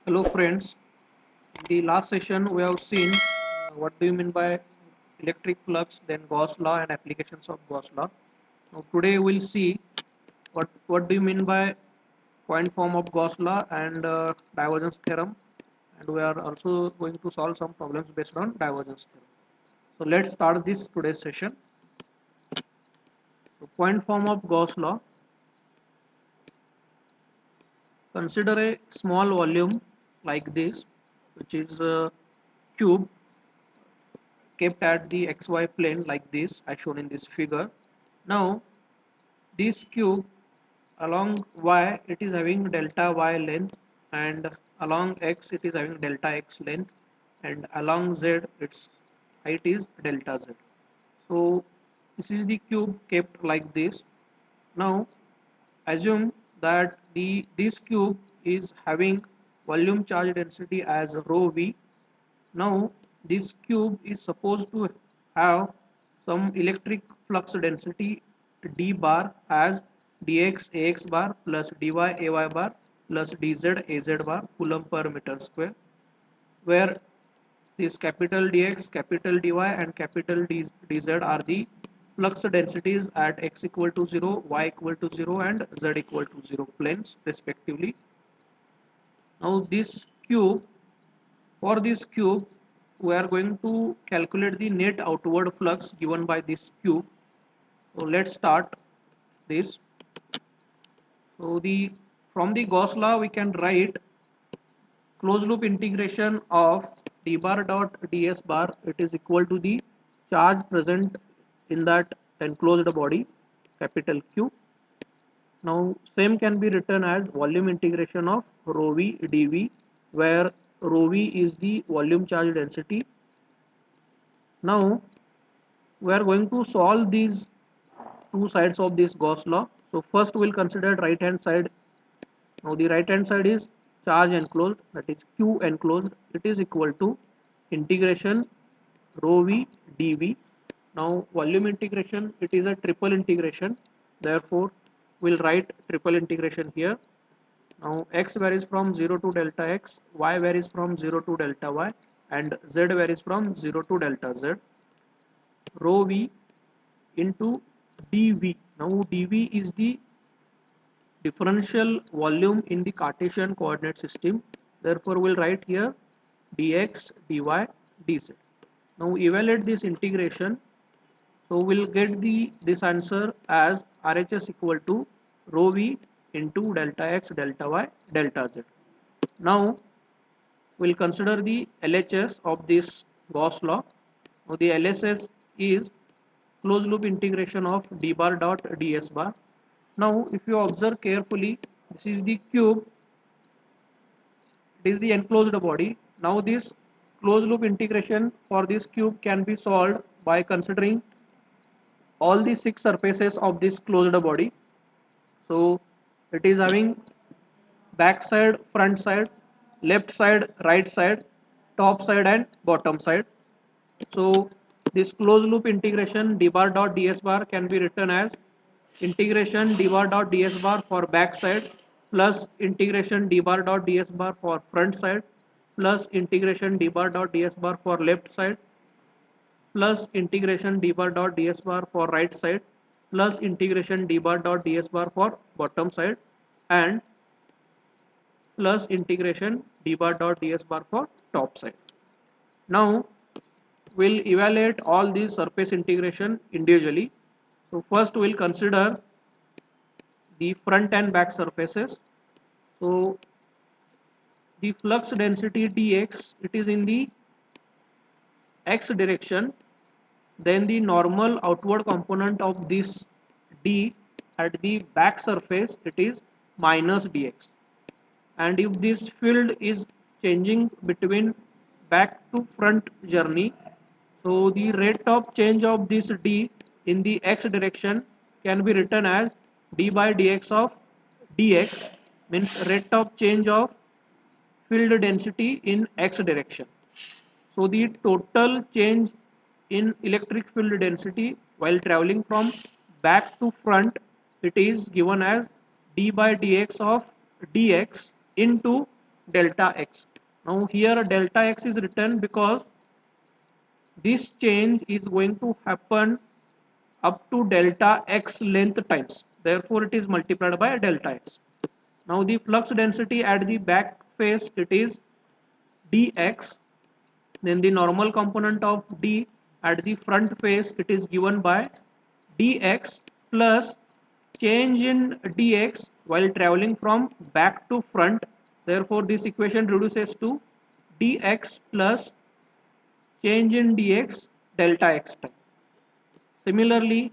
Hello friends, in the last session we have seen what do you mean by electric flux, then Gauss law and applications of Gauss law. Now today we'll see what do you mean by point form of Gauss law and divergence theorem, and we are also going to solve some problems based on divergence theorem. So let's start this today's session. So point form of Gauss law. Consider a small volume like this, which is a cube kept at the xy plane like this as shown in this figure. Now this cube along y it is having delta y length, and along x it is having delta x length, and along z its height is delta z. So this is the cube kept like this. Now assume that the this cube is having volume charge density as rho v. Now this cube is supposed to have some electric flux density d bar as dx ax bar plus dy ay bar plus dz az bar coulomb per meter square, where this capital dx, capital dy and capital dz are the flux densities at x equal to 0, y equal to 0 and z equal to 0 planes respectively. Now this cube, for this cube we are going to calculate the net outward flux given by this cube. So let's start this. So the from the Gauss law we can write closed loop integration of d bar dot ds bar, it is equal to the charge present in that enclosed body capital Q. Now same can be written as volume integration of rho v dv, where rho v is the volume charge density. Now we are going to solve these two sides of this Gauss law. So first we'll consider right hand side. Now the right hand side is charge enclosed, that is Q enclosed, it is equal to integration rho v dv. Now volume integration, it is a triple integration, therefore we'll write triple integration here. Now x varies from 0 to delta x, y varies from 0 to delta y, and z varies from 0 to delta z. Rho v into dv. Now dv is the differential volume in the Cartesian coordinate system, therefore we'll write here dx dy dz. Now evaluate this integration, so we'll get the this answer as RHS equal to rho v into delta x delta y delta z. Now we'll consider the LHS of this Gauss law. Now the LHS is closed loop integration of d bar dot ds bar. Now if you observe carefully, this is the cube, it is the enclosed body. Now this closed loop integration for this cube can be solved by considering all the six surfaces of this closed body. So it is having back side, front side, left side, right side, top side and bottom side. So this closed loop integration d bar dot ds bar can be written as integration d bar dot ds bar for back side plus integration d bar dot ds bar for front side plus integration d bar dot ds bar for left side plus integration d bar dot ds bar for right side plus integration d bar dot ds bar for bottom side and plus integration d bar dot ds bar for top side. Now we'll evaluate all these surface integration individually. So first we'll consider the front and back surfaces. So the flux density dx, it is in the x direction, then the normal outward component of this d at the back surface, it is minus dx. And if this field is changing between back to front journey, so the rate of change of this d in the x direction can be written as d by dx of dx, means rate of change of field density in x direction. So the total change in electric field density while traveling from back to front, it is given as d by dx of dx into delta x. Now here delta x is written because this change is going to happen up to delta x length times. Therefore, it is multiplied by delta x. Now the flux density at the back face, it is dx. Then the normal component of d at the front face, it is given by dx plus change in dx while traveling from back to front. Therefore, this equation reduces to dx plus change in dx delta x time. Similarly,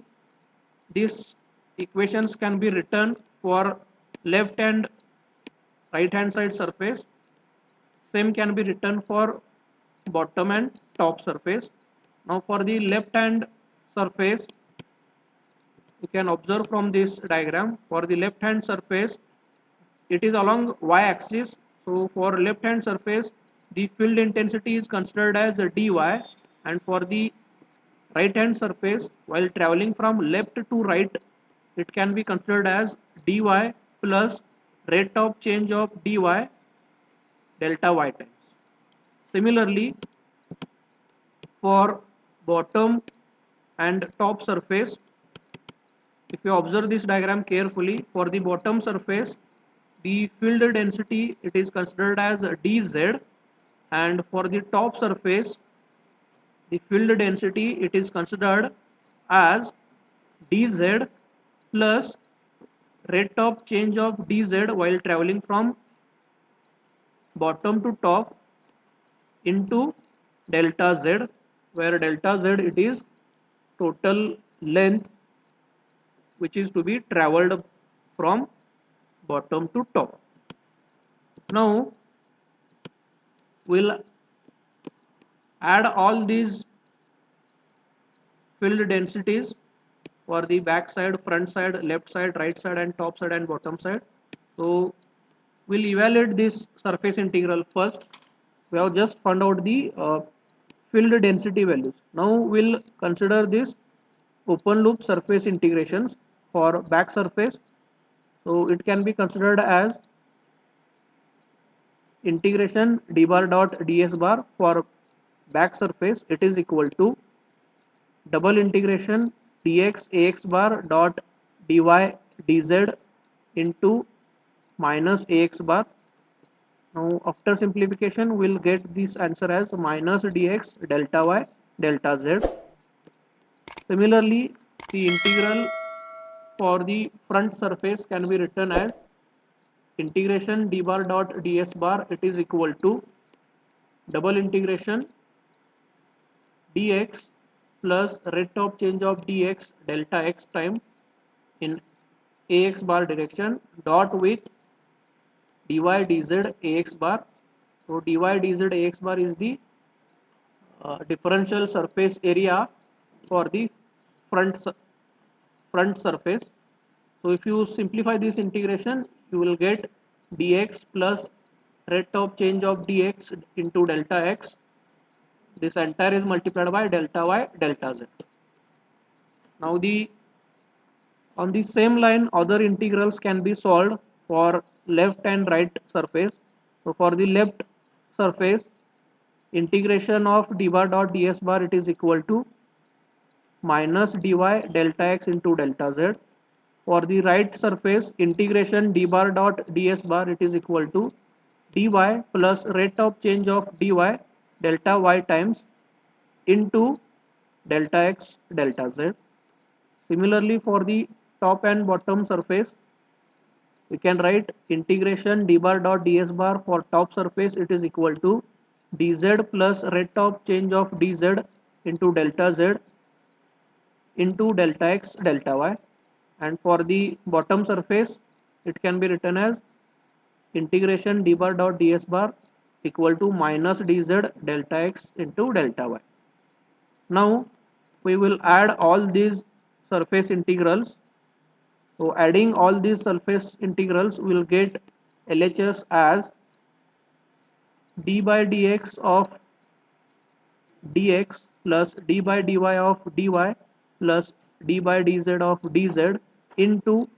these equations can be written for left and right hand side surface. Same can be written for bottom and top surface. Now for the left hand surface, you can observe from this diagram. For the left hand surface, it is along y axis. So for left hand surface, the field intensity is considered as dy, and for the right hand surface, while traveling from left to right, it can be considered as dy plus rate of change of dy delta y times. Similarly, for bottom and top surface, if you observe this diagram carefully, for the bottom surface, the field density, it is considered as dz, and for the top surface, the field density, it is considered as dz plus rate of change of dz while traveling from bottom to top into delta z, where delta z, it is total length which is to be traveled from bottom to top. Now we'll add all these field densities for the back side, front side, left side, right side, and top side and bottom side. So we'll evaluate this surface integral first. We have just found out the field density values. Now we'll consider this open loop surface integrations for back surface. So it can be considered as integration d bar dot ds bar for back surface, it is equal to double integration dx ax bar dot dy dz into minus ax bar. Now after simplification, we'll get this answer as minus dx delta y delta z. Similarly, the integral for the front surface can be written as integration d bar dot ds bar, it is equal to double integration dx plus rate of change of dx delta x time in ax bar direction dot with dy dz ax bar. So dy dz ax bar is the differential surface area for the front surface. So if you simplify this integration, you will get dx plus rate of change of dx into delta x. This entire is multiplied by delta y delta z. Now the on the same line, other integrals can be solved for left and right surface. So for the left surface, integration of d bar dot ds bar, it is equal to minus dy delta x into delta z. For the right surface, integration d bar dot ds bar, it is equal to dy plus rate of change of dy delta y times into delta x delta z. Similarly, for the top and bottom surface, we can write integration d bar dot ds bar for top surface, it is equal to dz plus rate of change of dz into delta z into delta x delta y, and for the bottom surface, it can be written as integration d bar dot ds bar equal to minus dz delta x into delta y. Now we will add all these surface integrals. So adding all these surface integrals, will get LHS as d by dx of dx plus d by dy of dy plus d by dz of dz into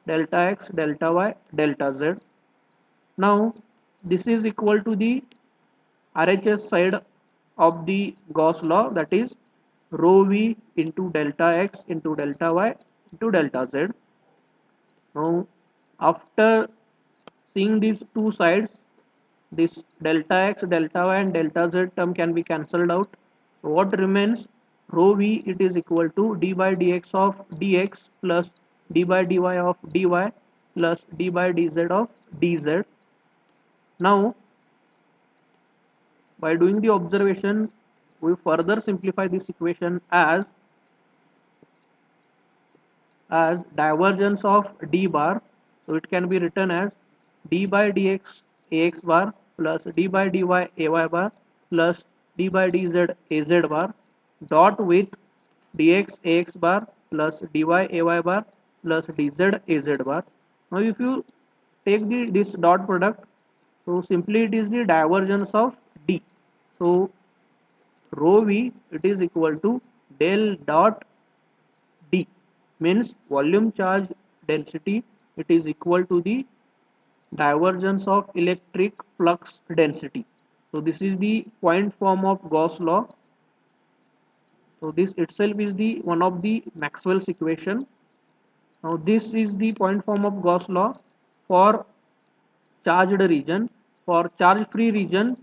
delta x delta y delta z. Now this is equal to the RHS side of the Gauss law, that is rho v into delta x into delta y into delta z. Now after seeing these two sides, this delta x, delta y and delta z term can be cancelled out. So what remains? Rho v, it is equal to d by dx of dx plus d by dy of dy plus d by dz of dz. Now by doing the observation, we further simplify this equation as divergence of d bar. So it can be written as d by dx ax bar plus d by dy ay bar plus d by dz az bar dot with dx ax bar plus dy ay bar plus dz az bar. Now if you take this dot product, so simply it is the divergence of d. So rho v, it is equal to del dot d, means volume charge density, it is equal to the divergence of electric flux density. So this is the point form of Gauss law. So this itself is the one of the Maxwell's equation. Now this is the point form of Gauss law for charged region. For charge free region,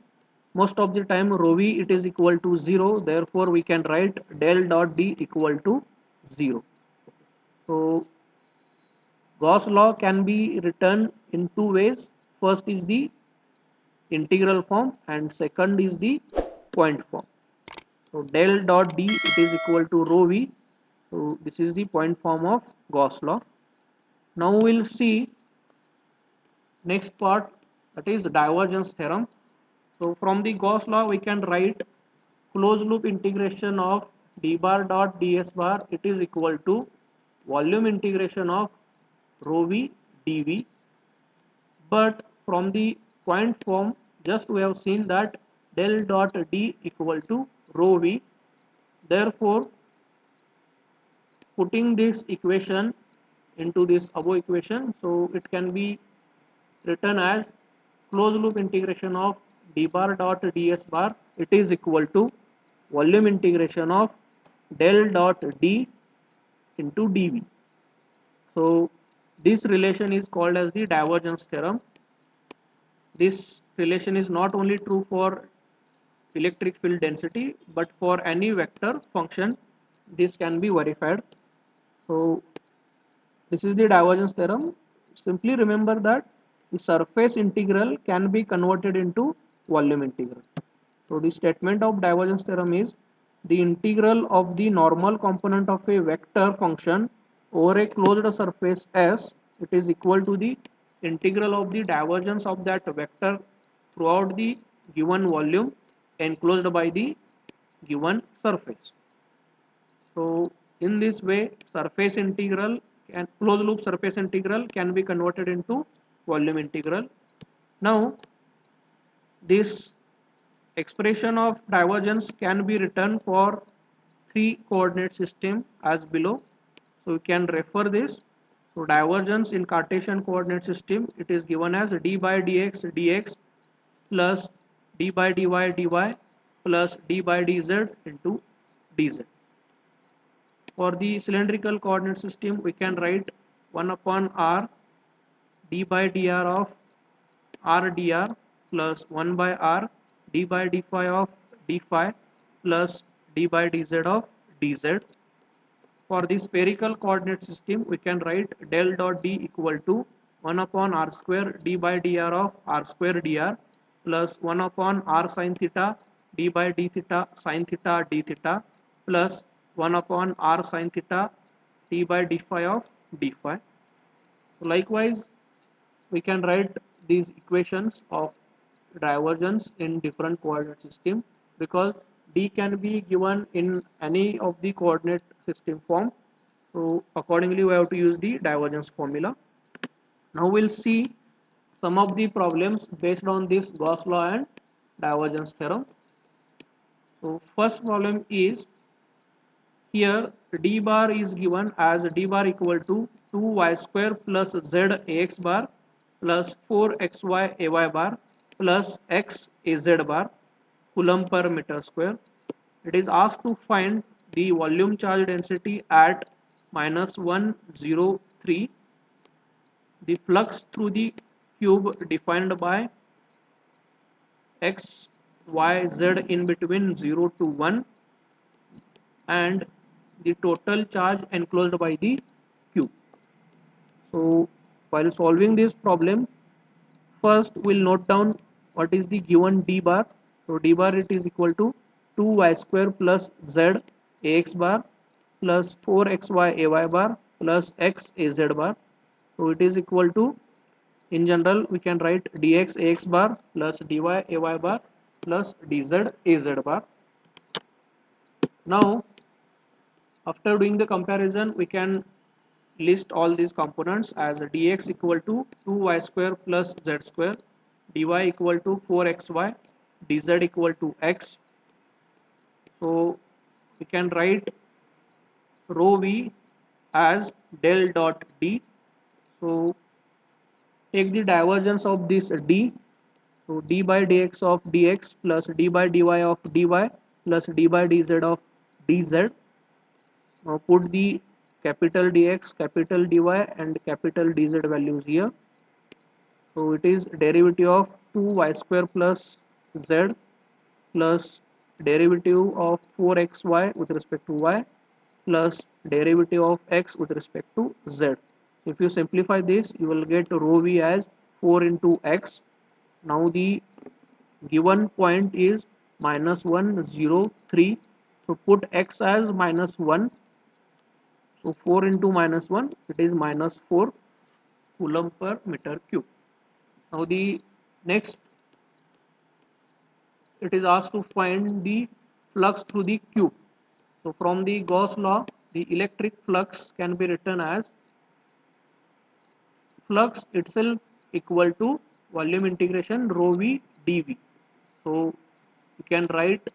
most of the time rho v, it is equal to 0, therefore we can write del dot d equal to 0. So Gauss law can be written in two ways. First is the integral form and second is the point form. So del dot d, it is equal to rho v. So this is the point form of Gauss law. Now we'll see next part, that is divergence theorem. So from the Gauss law we can write closed loop integration of d bar dot ds bar, it is equal to volume integration of rho v dv. But from the point form, just we have seen that del dot d equal to rho v. Therefore putting this equation into this above equation, so it can be written as closed loop integration of d bar dot ds bar, it is equal to volume integration of del dot d into dv. So this relation is called as the divergence theorem. This relation is not only true for electric field density, but for any vector function this can be verified. So this is the divergence theorem. Simply remember that the surface integral can be converted into volume integral. So the statement of divergence theorem is the integral of the normal component of a vector function over a closed surface S, it is equal to the integral of the divergence of that vector throughout the given volume enclosed by the given surface. So in this way, surface integral and closed loop surface integral can be converted into volume integral. Now this expression of divergence can be written for three coordinate system as below. So we can refer this. So divergence in Cartesian coordinate system, it is given as d by dx dx plus d by dy dy plus d by dz into dz. For the cylindrical coordinate system, we can write 1 upon r d by dr of r dr plus 1 by r d by d phi of d phi plus d by dz of dz. For the spherical coordinate system, we can write del dot d equal to 1 upon r square d by dr of r square dr plus 1 upon r sin theta d by d theta sin theta d theta plus 1 upon r sin theta d by d phi of d phi. Likewise, we can write these equations of divergence in different coordinate system, because d can be given in any of the coordinate system form. So accordingly we have to use the divergence formula. Now we'll see some of the problems based on this Gauss law and divergence theorem. So first problem is, here d bar is given as d bar equal to 2y square plus z ax bar plus 4xy ay bar. plus x az bar coulomb per meter square. It is asked to find the volume charge density at minus 103, the flux through the cube defined by x, y, z in between 0 to 1, and the total charge enclosed by the cube. So while solving this problem, first we'll note down what is the given d bar. So d bar it is equal to 2y square plus z ax bar plus 4xy ay bar plus x az bar. So it is equal to, in general we can write dx ax bar plus dy ay bar plus dz az bar. Now after doing the comparison, we can list all these components as dx equal to 2y square plus z square, dy equal to 4xy, dz equal to x. So we can write rho v as del dot d. So take the divergence of this d. So d by dx of dx plus d by dy of dy plus d by dz of dz. Now put the capital dx, capital dy and capital dz values here. So it is derivative of 2y square plus z plus derivative of 4xy with respect to y plus derivative of x with respect to z. If you simplify this, you will get rho v as 4 into x. Now the given point is minus 103. So put x as minus 1. So 4 into minus 1, it is minus 4 coulomb per meter cube. Now the next, it is asked to find the flux through the cube. So from the Gauss law, the electric flux can be written as flux itself equal to volume integration rho v dv. So you can write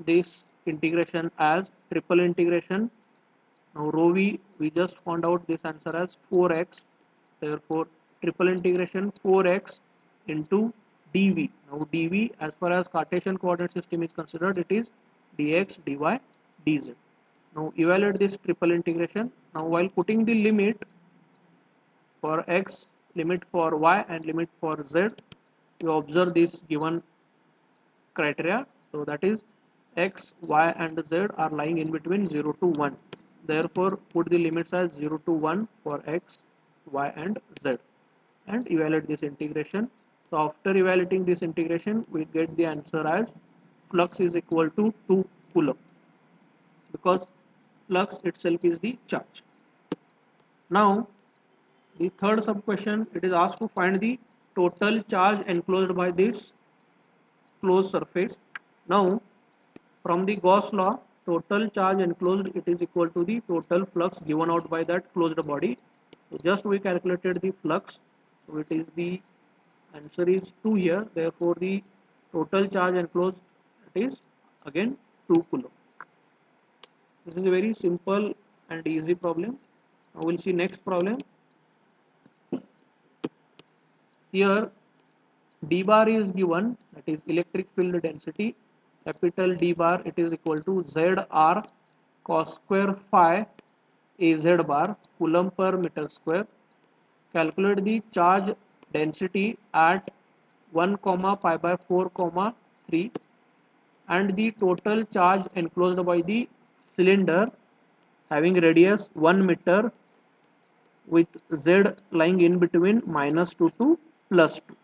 this integration as triple integration. Now rho v, we just found out this answer as 4x. Therefore triple integration 4x into dv. Now dv, as far as Cartesian coordinate system is considered, it is dx, dy, dz. Now evaluate this triple integration. Now while putting the limit for x, limit for y and limit for z, you observe this given criteria. So that is x, y and z are lying in between 0 to 1. Therefore put the limits as 0 to 1 for x, y and z and evaluate this integration. So after evaluating this integration, we get the answer as flux is equal to 2 coulomb, because flux itself is the charge. Now the third sub question, it is asked to find the total charge enclosed by this closed surface. Now from the Gauss law, total charge enclosed, it is equal to the total flux given out by that closed body. So just we calculated the flux. So it is the answer is 2 here. Therefore the total charge enclosed, it is again 2 coulomb. This is a very simple and easy problem. Now we'll see next problem. Here d bar is given, that is electric field density. Capital D bar, it is equal to ZR cos square phi Az bar coulomb per meter square. Calculate the charge density at 1 comma pi by 4 comma 3 and the total charge enclosed by the cylinder having radius 1 meter with z lying in between minus 2 to plus 2.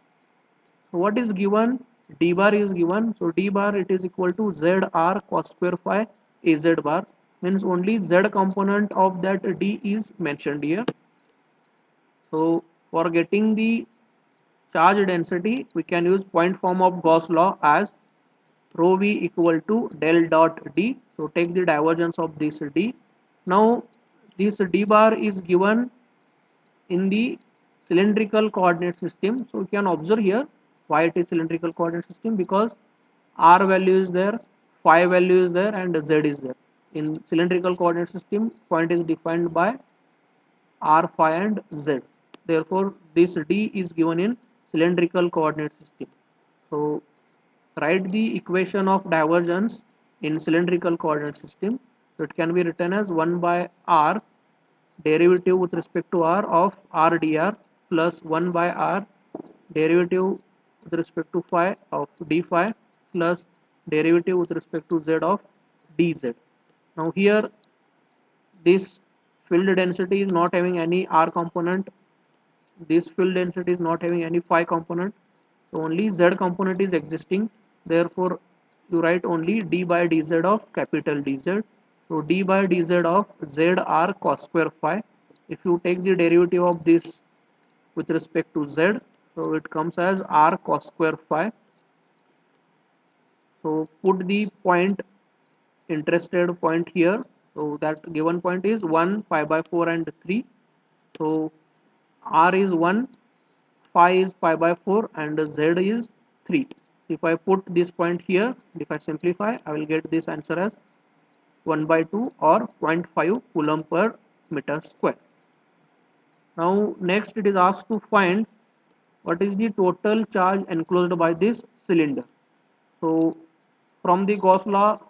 So what is given? D bar is given. So D bar, it is equal to ZR cos square phi Az bar, means only Z component of that D is mentioned here. So for getting the charge density, we can use point form of Gauss law as rho v equal to del dot D. So take the divergence of this D. Now this D bar is given in the cylindrical coordinate system. So we can observe here why it is cylindrical coordinate system, because r value is there, phi value is there and z is there. In cylindrical coordinate system, point is defined by r, phi and z. Therefore this D is given in cylindrical coordinate system. So write the equation of divergence in cylindrical coordinate system. So it can be written as 1 by r derivative with respect to r of r dr plus 1 by r derivative with respect to phi of d phi plus derivative with respect to z of dz. Now here this field density is not having any r component, this field density is not having any phi component, so only z component is existing. Therefore you write only d by dz of capital dz. So d by dz of z r cos square phi. If you take the derivative of this with respect to z, so it comes as r cos square phi. So put the point, interested point here. So that given point is 1 pi by 4 and 3. So r is 1, phi is pi by 4 and z is 3. If I put this point here, if I simplify, I will get this answer as 1 by 2 or 0.5 coulomb per meter square. Now next it is asked to find what is the total charge enclosed by this cylinder. So from the Gauss law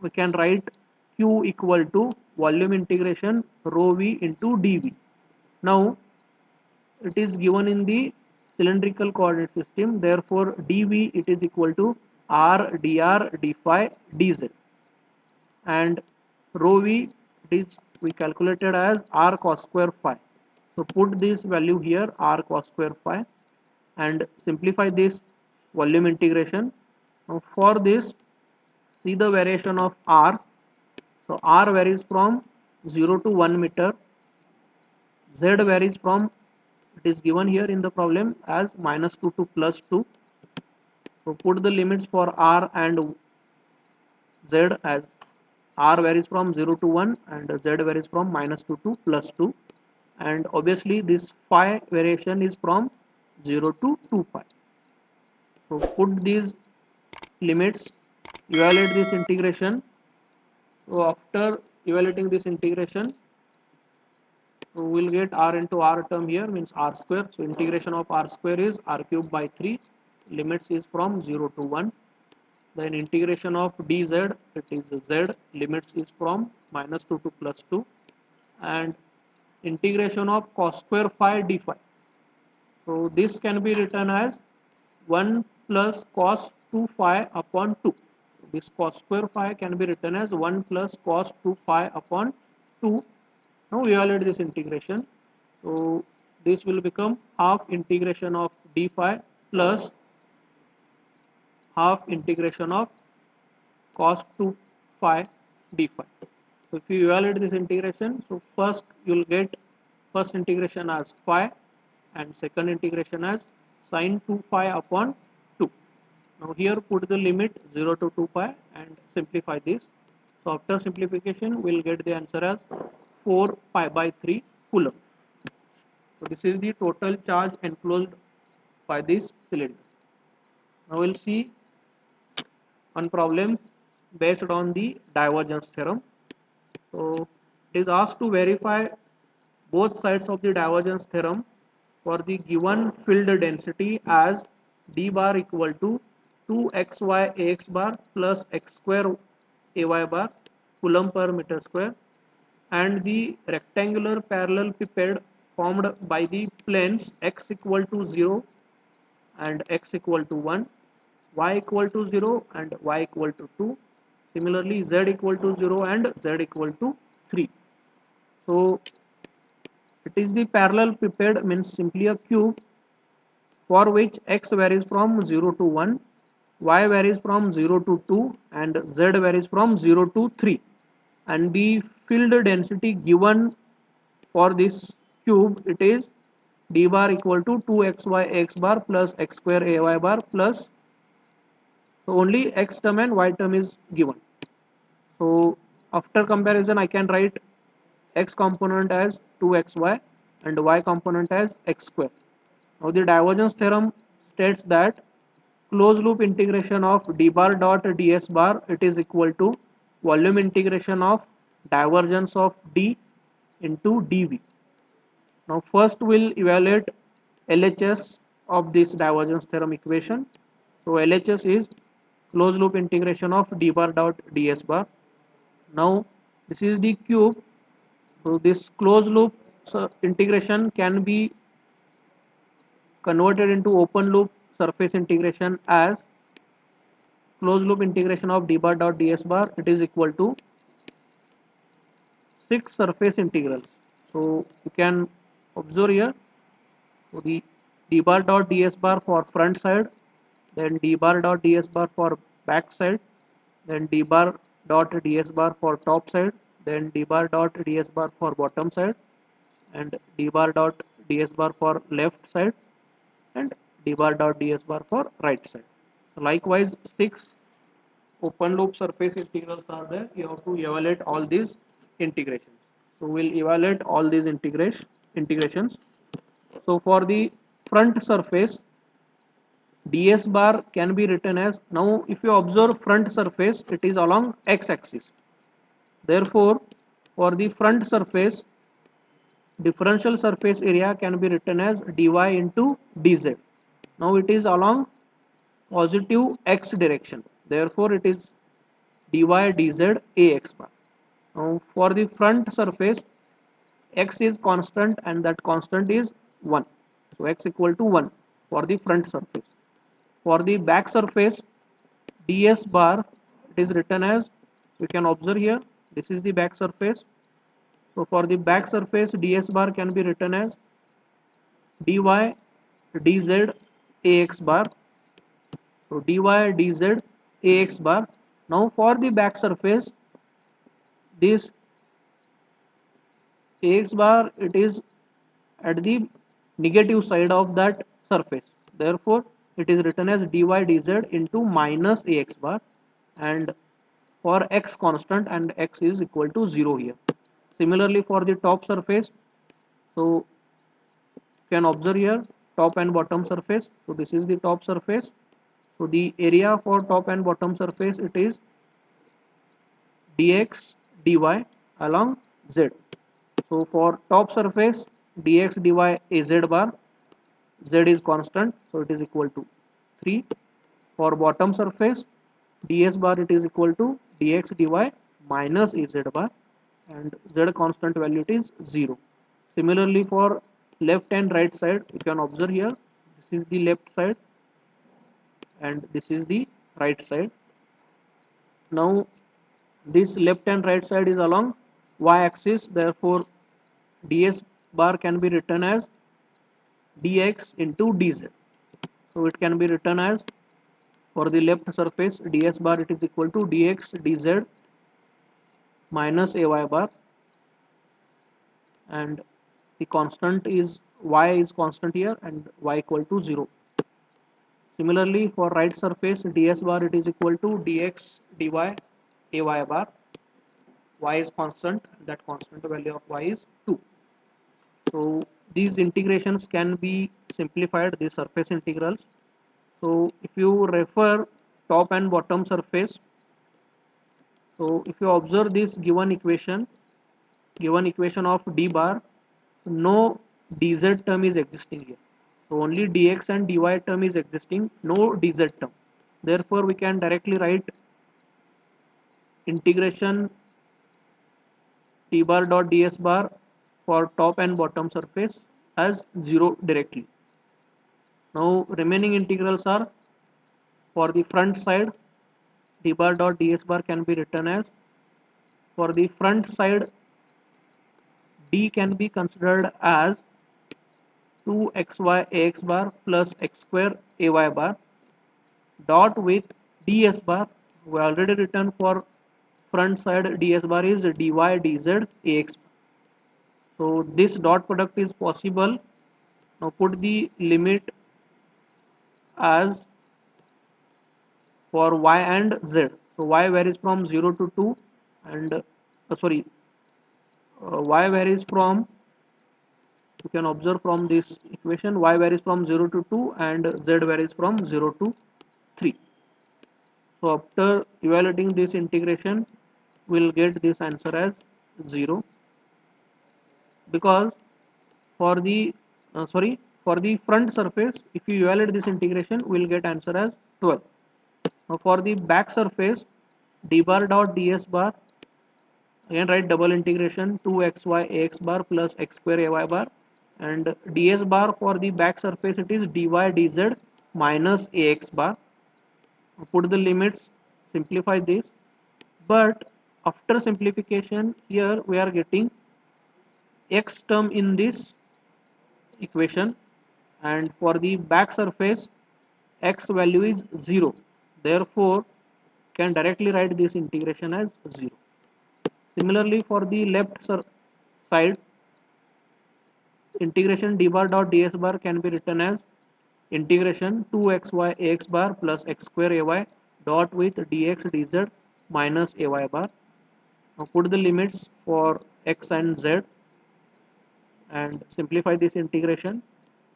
we can write Q equal to volume integration rho v into dv. Now it is given in the cylindrical coordinate system, therefore dv it is equal to r dr d phi dz, and rho v it is we calculated as r cos square phi. So put this value here r cos square phi and simplify this volume integration. Now for this, see the variation of r. So r varies from 0 to 1 meter, z varies from, it is given here in the problem as -2 to +2. So put the limits for r and z as r varies from 0 to 1 and z varies from -2 to +2, and obviously this phi variation is from 0 to 2 pi. So put these limits, evaluate this integration. So after evaluating this integration, so we'll get r into r term here means r square. So integration of r square is r cube by 3. Limits is from 0 to 1. Then integration of dz, it is z. Limits is from -2 to +2. And integration of cos square phi d phi. So this can be written as 1 plus cos 2 phi upon 2. This cos square phi can be written as 1 plus cos 2 phi upon 2. Now evaluate this integration. So this will become half integration of d phi plus half integration of cos 2 phi d phi. So if you evaluate this integration, so first you will get first integration as phi and second integration as sin 2 pi upon 2. Now here put the limit 0 to 2 pi and simplify this. So after simplification we will get the answer as 4 pi by 3 coulomb. So this is the total charge enclosed by this cylinder. Now we'll see one problem based on the divergence theorem. So it is asked to verify both sides of the divergence theorem for the given field density as d bar equal to 2xy ax bar plus x square ay bar coulomb per meter square, and the rectangular parallelepiped formed by the planes x equal to 0 and x equal to 1, y equal to 0 and y equal to 2. Similarly, z equal to 0 and z equal to 3. So it is the parallelepiped means simply a cube for which x varies from 0 to 1, y varies from 0 to 2 and z varies from 0 to 3. And the field density given for this cube, it is d bar equal to 2xy x bar plus x square ay bar plus, so only x term and y term is given. So after comparison I can write x component as 2xy and y component as x square. Now the divergence theorem states that closed loop integration of d bar dot ds bar, it is equal to volume integration of divergence of d into dv. Now first we'll evaluate LHS of this divergence theorem equation. So LHS is closed loop integration of d bar dot ds bar. Now this is the cube. So this closed loop integration can be converted into open loop surface integration as closed loop integration of d bar dot ds bar, it is equal to 6 surface integrals. So you can observe here, so the d bar dot ds bar for front side, then d bar dot ds bar for back side, then d bar dot ds bar for top side, then d bar dot ds bar for bottom side, and d bar dot ds bar for left side, and d bar dot ds bar for right side. So likewise, 6 open loop surface integrals are there. You have to evaluate all these integrations. So we'll evaluate all these integrations. So for the front surface, ds bar can be written as, now if you observe front surface, it is along x axis. Therefore, for the front surface, differential surface area can be written as dy into dz. Now it is along positive x direction. Therefore, it is dy dz ax bar. Now for the front surface, x is constant and that constant is 1. So x equal to 1 for the front surface. For the back surface, ds bar, it is written as, you can observe here, this is the back surface. So for the back surface, ds bar can be written as dy dz ax bar. So dy dz ax bar. Now for the back surface, this ax bar, it is at the negative side of that surface. Therefore, it is written as dy dz into minus ax bar, and for x constant, and x is equal to 0 here. Similarly for the top surface, so you can observe here top and bottom surface. So this is the top surface. So the area for top and bottom surface, it is dx dy along z. So for top surface, dx dy az bar, z is constant, so it is equal to 3. For bottom surface, ds bar, it is equal to dx dy minus az bar, and z constant value, it is 0. Similarly for left and right side, you can observe here, this is the left side and this is the right side. Now this left and right side is along y axis, therefore ds bar can be written as dx into dz. So it can be written as, for the left surface, ds bar, it is equal to dx dz minus ay bar, and the constant is, y is constant here, and y equal to 0. Similarly for right surface, ds bar, it is equal to dx dy ay bar, y is constant, that constant value of y is 2. So these integrations can be simplified, these surface integrals. So if you refer top and bottom surface, so if you observe this given equation of d bar, no dz term is existing here. So only dx and dy term is existing, no dz term. Therefore we can directly write integration t bar dot ds bar for top and bottom surface as 0 directly. Now remaining integrals are, for the front side, d bar dot ds bar can be written as, for the front side, d can be considered as 2xy ax bar plus x square ay bar dot with ds bar. We already written for front side, ds bar is dy dz ax. So this dot product is possible. Now put the limit as for y and z. So y varies from 0 to 2, and y varies from, you can observe from this equation, y varies from 0 to 2 and z varies from 0 to 3. So after evaluating this integration, we'll get this answer as 0, because for the for the front surface, if you evaluate this integration, we'll get answer as 12. Now for the back surface, d bar dot ds bar, again write double integration 2xy ax bar plus x square ay bar, and ds bar for the back surface it is dy dz minus ax bar. Put the limits, simplify this, but after simplification here we are getting x term in this equation, and for the back surface x value is 0, therefore can directly write this integration as 0. Similarly for the left side, integration d bar dot ds bar can be written as integration 2xy ax bar plus x square ay dot with dx dz minus ay bar. Now put the limits for x and z and simplify this integration.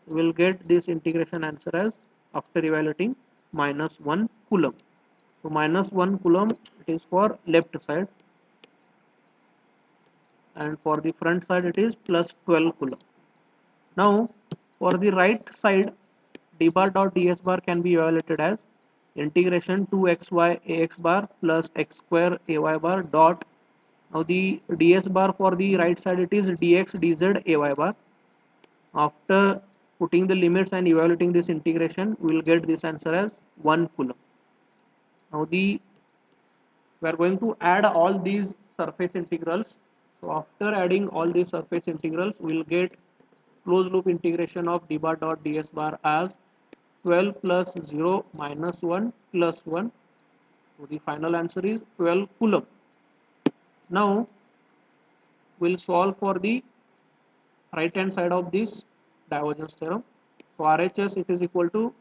We will get this integration answer as, after evaluating, minus 1 coulomb. So minus 1 coulomb it is for left side, and for the front side it is plus 12 coulomb. Now for the right side, d bar dot ds bar can be evaluated as integration 2xy ax bar plus x square ay bar dot, now the ds bar for the right side it is dx dz ay bar. After putting the limits and evaluating this integration, we will get this answer as 1 coulomb. Now we are going to add all these surface integrals. So after adding all these surface integrals, we will get closed loop integration of d bar dot ds bar as 12 plus 0 minus 1 plus 1. So the final answer is 12 coulomb. Now we'll solve for the right hand side of this divergence theorem. So RHS it is equal to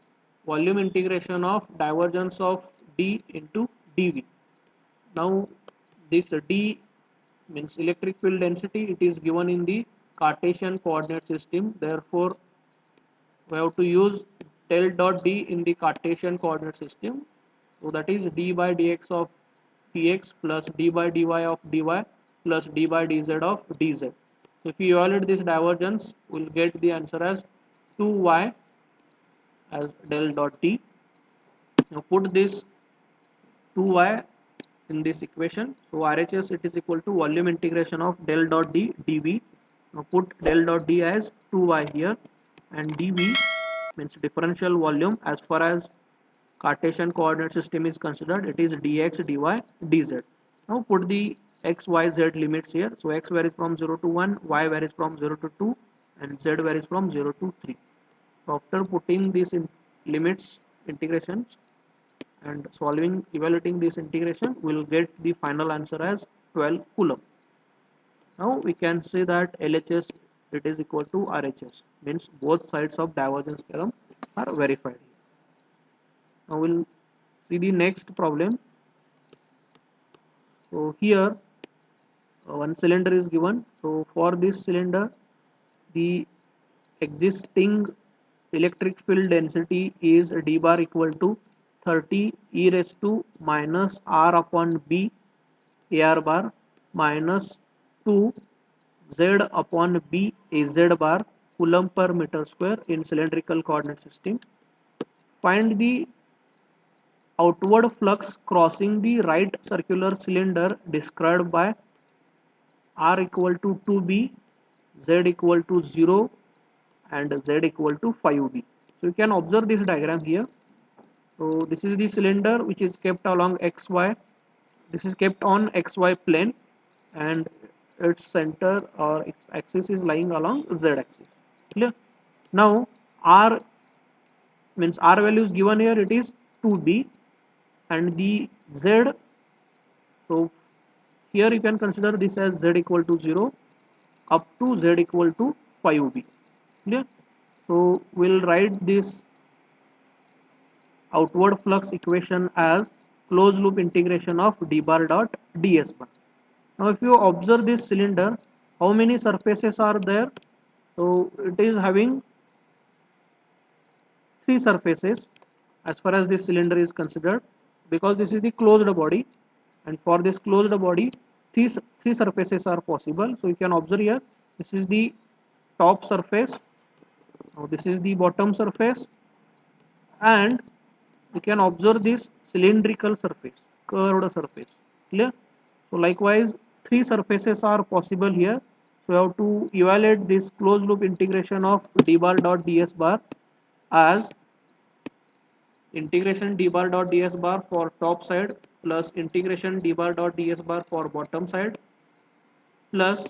volume integration of divergence of d into dv. Now this d means electric field density, it is given in the Cartesian coordinate system, therefore we have to use del dot d in the Cartesian coordinate system. So that is d by dx of dx plus d by dy of dy plus d by dz of dz. So if you evaluate this divergence, we will get the answer as 2y as del dot d. Now put this 2y in this equation. So RHS it is equal to volume integration of del dot d dv. Now put del dot d as 2y here, and dv means differential volume as far as Cartesian coordinate system is considered, it is dx dy dz. Now put the x y z limits here. So x varies from 0 to 1, y varies from 0 to 2, and z varies from 0 to 3. So after putting these limits, integrations, and solving, evaluating this integration, we will get the final answer as 12 coulomb. Now we can say that LHS it is equal to RHS, means both sides of divergence theorem are verified. Now we'll see the next problem. So here one cylinder is given. So for this cylinder, the existing electric field density is d bar equal to 30 e raised to minus r upon b ar bar minus 2 z upon b az bar coulomb per meter square in cylindrical coordinate system. Find the outward flux crossing the right circular cylinder described by r equal to 2b, z equal to 0, and z equal to 5b. So you can observe this diagram here. So this is the cylinder which is kept along xy. This is kept on xy plane, and its center or its axis is lying along z axis. Clear? Now r means r value is given here, it is 2b, and the z, so here you can consider this as z equal to 0 up to z equal to 5b. Clear? So we'll write this outward flux equation as closed loop integration of d bar dot ds bar. Now if you observe this cylinder, how many surfaces are there? So it is having 3 surfaces as far as this cylinder is considered, because this is the closed body, and for this closed body three surfaces are possible. So you can observe here, this is the top surface, now this is the bottom surface, and we can observe this cylindrical surface, curved surface. Clear? So likewise, three surfaces are possible here. So we have to evaluate this closed loop integration of d bar dot ds bar as integration d bar dot ds bar for top side plus integration d bar dot ds bar for bottom side plus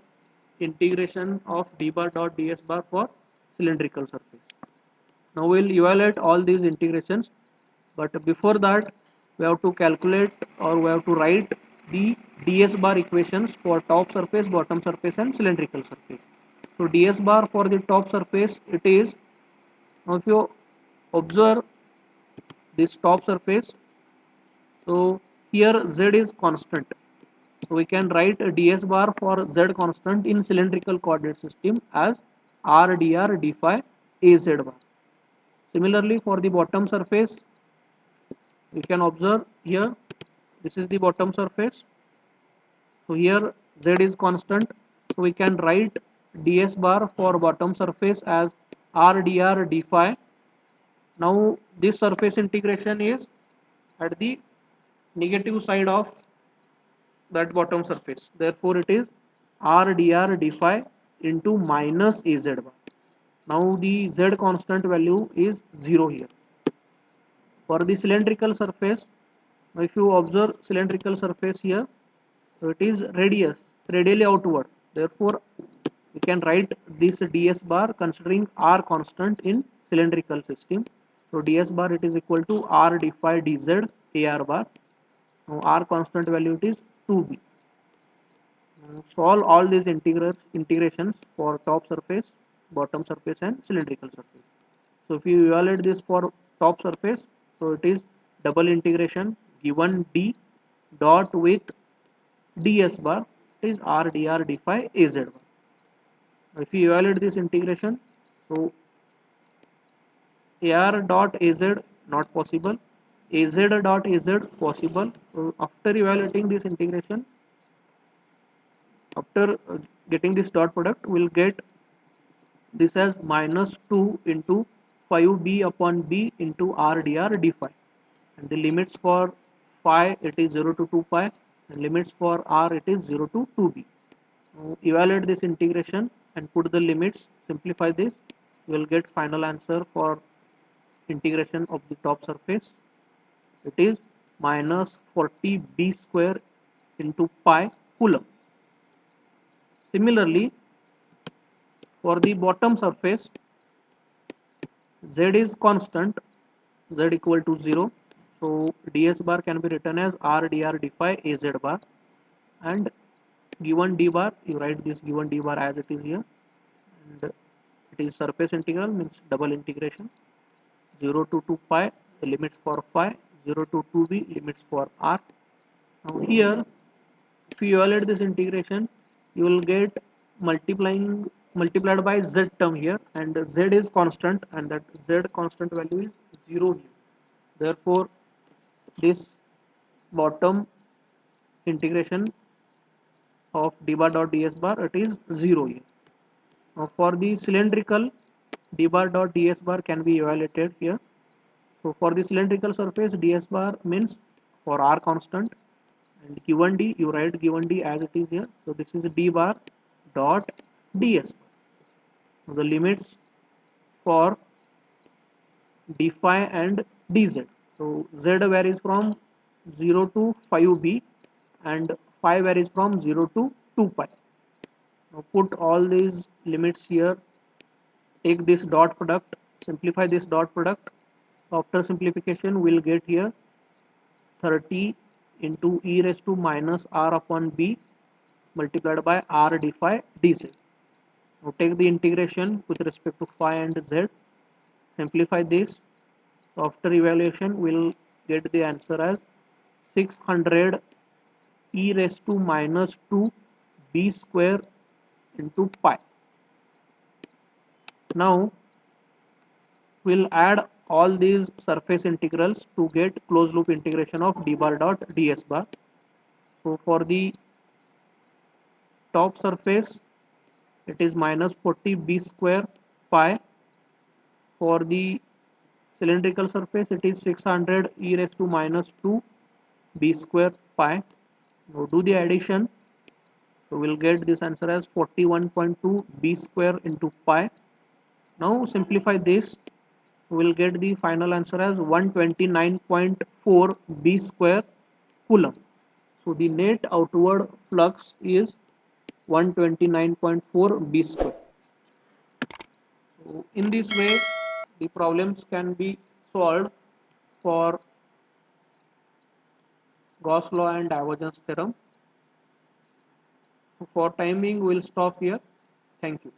integration of d bar dot ds bar for cylindrical surface. Now we'll evaluate all these integrations, but before that we have to calculate or we have to write the ds bar equations for top surface, bottom surface and cylindrical surface. So ds bar for the top surface, it is, now if you observe this top surface, so here z is constant, so we can write a ds bar for z constant in cylindrical coordinate system as r dr d phi az bar. Similarly, for the bottom surface, we can observe here, this is the bottom surface. So here z is constant, so we can write ds bar for bottom surface as r dr d phi. Now this surface integration is at the negative side of that bottom surface. Therefore, it is r dr d phi into minus az bar. Now the z constant value is 0 here. For the cylindrical surface, if you observe cylindrical surface here, so it is radially outward. Therefore, we can write this ds bar considering r constant in cylindrical system. So ds bar, it is equal to r d phi dz ar bar. Now r constant value, it is 2b. Solve all these integrations for top surface, bottom surface and cylindrical surface. So if you evaluate this for top surface, so it is double integration given d dot with ds bar is r dr d phi az bar. If you evaluate this integration, so ar dot az not possible, az dot az possible. So after evaluating this integration, after getting this dot product, we'll get this as minus 2 into 5b upon b into r dr d phi, and the limits for phi, it is 0 to 2 pi, and limits for r, it is 0 to 2b. Now evaluate this integration and put the limits, simplify this, you will get final answer for integration of the top surface. It is minus 40 b square into pi coulomb. Similarly, for the bottom surface, z is constant, z equal to 0. So ds bar can be written as r dr d phi az bar, and given d bar, you write this given d bar as it is here, and it is surface integral, means double integration 0 to 2 pi, the limits for phi, 0 to 2b, limits for r. Now here, if you evaluate this integration, you will get multiplied by z term here, and z is constant, and that z constant value is 0 here. Therefore, this bottom integration of d bar dot ds bar, it is 0 here. Now for the cylindrical, d bar dot ds bar can be evaluated here. So for the cylindrical surface, ds bar means for r constant, and given d, you write given d as it is here. So this is d bar dot ds bar. So the limits for d phi and dz. So z varies from 0 to 5b, and phi varies from 0 to 2 pi. Now put all these limits here, take this dot product, simplify this dot product. After simplification, we'll get here 30 into e raised to minus r upon b multiplied by r d phi dz. Now take the integration with respect to phi and z, simplify this. So after evaluation, we'll get the answer as 600 e raised to minus 2 b square into pi. Now we'll add all these surface integrals to get closed loop integration of d bar dot ds bar. So for the top surface, it is minus 40 b square pi. For the cylindrical surface, it is 600 e raised to minus 2 b square pi. Now do the addition. So we'll get this answer as 41.2 b square into pi. Now simplify this. We'll get the final answer as 129.4 b square coulomb. So the net outward flux is 129.4 b square. So in this way, the problems can be solved for Gauss law and divergence theorem. For timing, we'll stop here. Thank you.